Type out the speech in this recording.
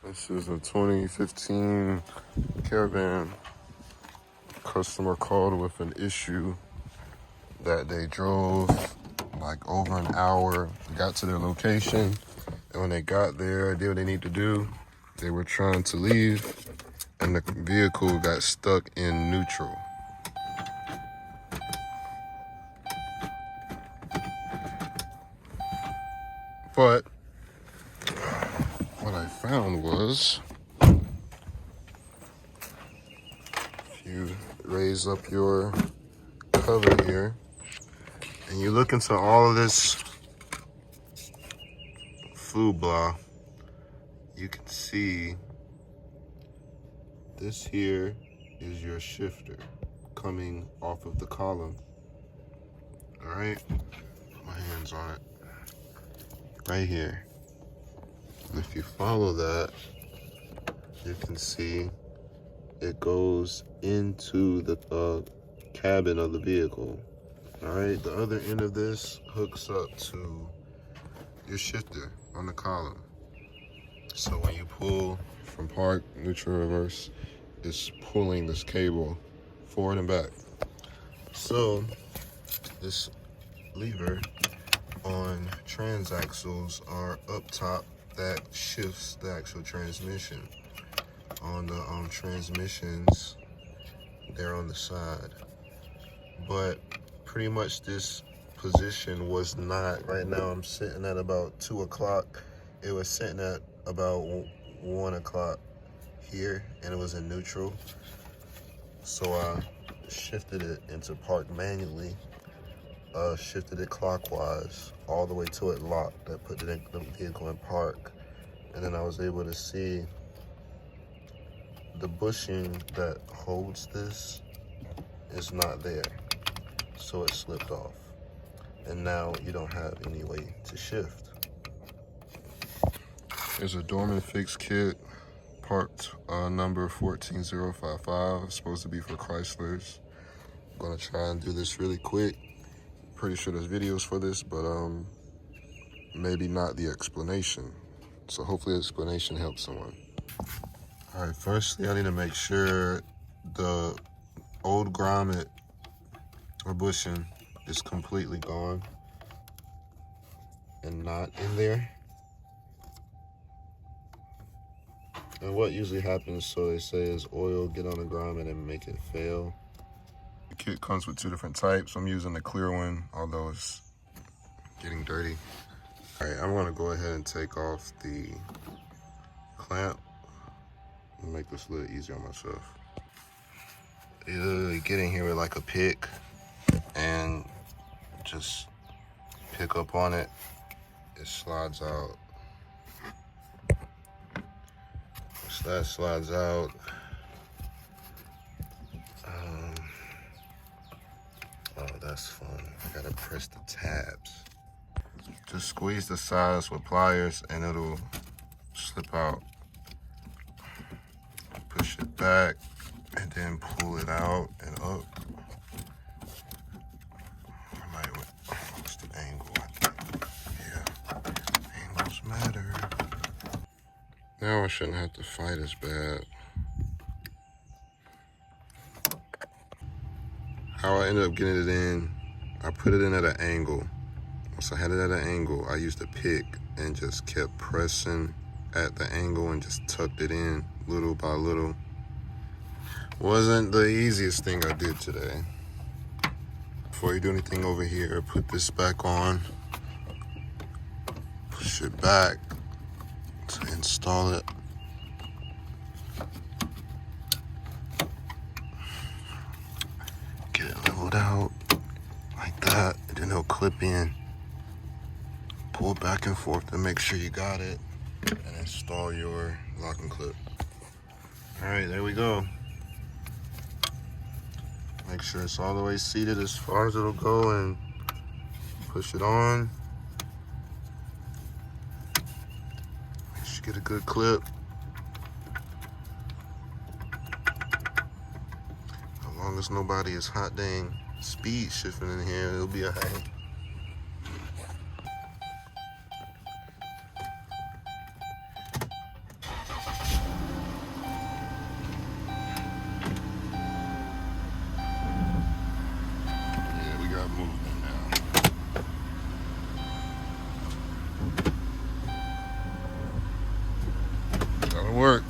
This is a 2015 Caravan. Customer called with an issue that they drove like over an hour, got to their location, and when they got there, did what they need to do. They were trying to leave, and the vehicle got stuck in neutral. But what I found was, if you raise up your cover here, and you look into all of this food blah, you can see this here is your shifter coming off of the column. All right, put my hands on it right here. And if you follow that, you can see it goes into the cabin of the vehicle. All right, the other end of this hooks up to your shifter on the column. So when you pull from park, neutral, reverse, it's pulling this cable forward and back. So this lever on transaxles are up top that shifts the actual transmission. On the transmissions, they're on the side. But pretty much this position was not, right now I'm sitting at about 2 o'clock. It was sitting at about 1 o'clock here, and it was in neutral. So I shifted it into park manually, shifted it clockwise all the way till it locked. That put the vehicle in park. And then I was able to see the bushing that holds this is not there. So it slipped off. And now you don't have any way to shift. There's a Dorman fix kit, part number 14055. It's supposed to be for Chryslers. I'm gonna try and do this really quick. Pretty sure there's videos for this, but maybe not the explanation. So hopefully the explanation helps someone. All right, firstly, I need to make sure the old grommet or bushing is completely gone and not in there. And what usually happens, so they say, is oil get on the grommet and make it fail. The kit comes with 2 different types. I'm using the clear one, although it's getting dirty. All right, I'm gonna go ahead and take off the clamp and make this a little easier on myself. You literally get in here with like a pick and just pick up on it. It slides out. So that slides out. Oh, that's fun. I gotta press the tabs. Just squeeze the sides with pliers and it'll slip out. Push it back and then pull it out and up. What's the angle? Yeah, angles matter. Now I shouldn't have to fight as bad. How I ended up getting it in, I put it in at an angle. Once I had it at an angle, I used a pick and just kept pressing at the angle and just tucked it in little by little. Wasn't the easiest thing I did today. Before you do anything over here, put this back on, push it back to install it. Get it leveled out like that, and then it'll clip in. Pull it back and forth to make sure you got it, and install your lock and clip. All right, there we go. Make sure it's all the way seated as far as it'll go and push it on. Make sure you get a good clip. As long as nobody is hot dang speed shifting in here, it'll be a hang. That'll work.